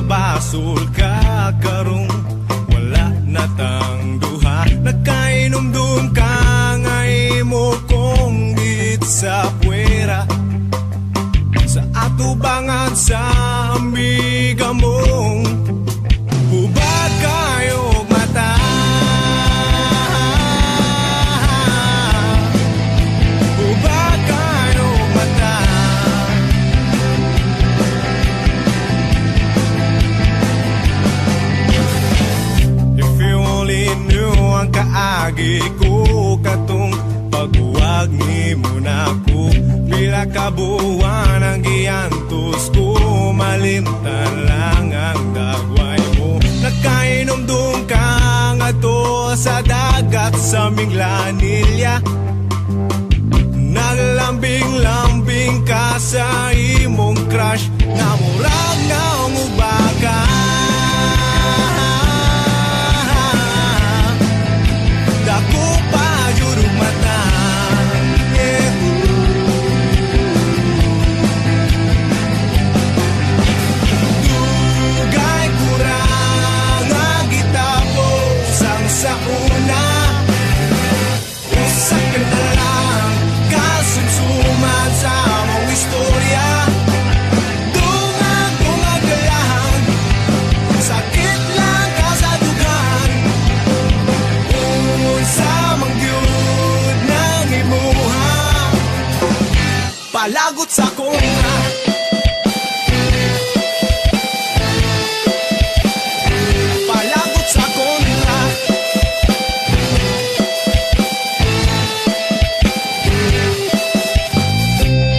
Basol ka karong wala na tang duha, nagkainom-dum ka ngay mo kong git sa puwera, sa atubangan sa amiga mong hubad kayo mata. Hubad kayo mata. Ang kaagi ko katong paghuwag ni mo na ko, pila ka buwan ang giantos ko, malimtan lang ang dagway mo. Nagkainom-dum ka nga to sa dagat sa Minglanilya, naglambing-lambing ka sa imong crush, namurag na umubaga. Dako pa jurug mata, yeah. Dugay kurang nga gitapo sang sa una, usa ka na lang kasumsuman sa mong istorya. Dungag-dungag ka lang, sakit lang ka sa dugan, sa mangyud ng imuha, palagot sa kontra. Palagot sa kontra.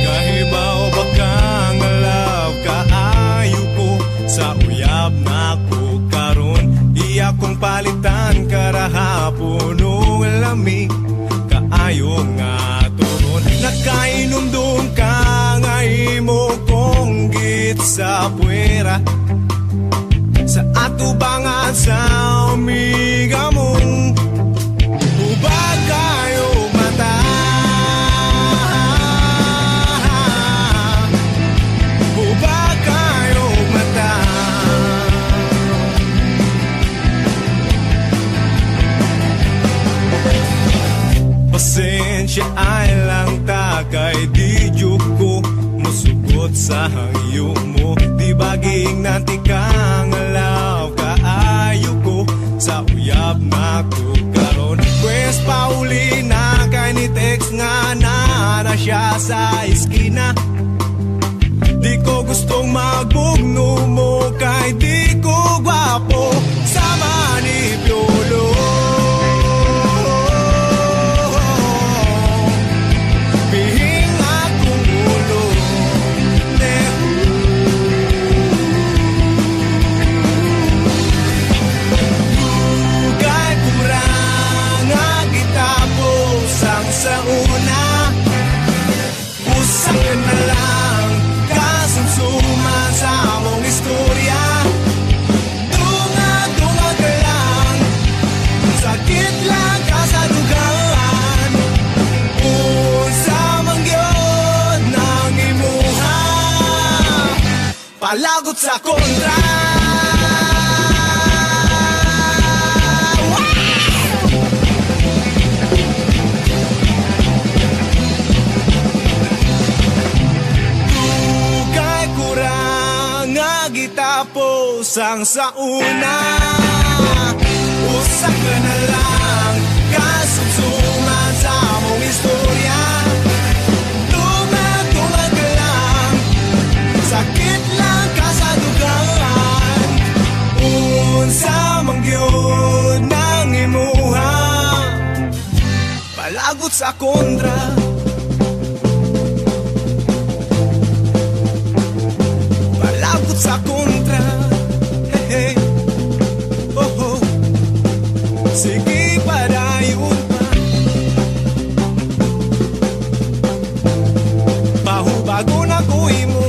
Kahibaw ba kang love kaayo ko, sa uyab na ko karon, iya kong palitan karahapon lamig kaayo nga turon. Nagkainom-dum ka nga imo kong git sa puwera, sa atubangan sa amiga mong hubad kayo mata. Hubad kayo mata. Pasensya ay lang ta kay di jud ko musugot sa hangyo mo, di baging nanti ka nga love kaayo ko, sa uyab na ko karon. Pues pauli na kay ni text nga na siya sa iskina, di ko gustong magbugno mo kay di ko gwapo sa manipyolo. Sa una, usak ka na lang kasumsuman sa mong istorya. Dunga-dunga ka lang, sakit lang ka sa dugan, unsa mangyod ng imuha, palagot sa kontra. Gitapos ang sa una, usak ka na lang kasumsuman sa mong istorya. Dumag-dumag ka lang, sakit lang ka sa dugan, unsa mangyod ng imuha, palagot sa kontra. Palabot sa kontra. Hey, hey. Oh, oh. Sige, padayon pa. Pahubago na ko imo.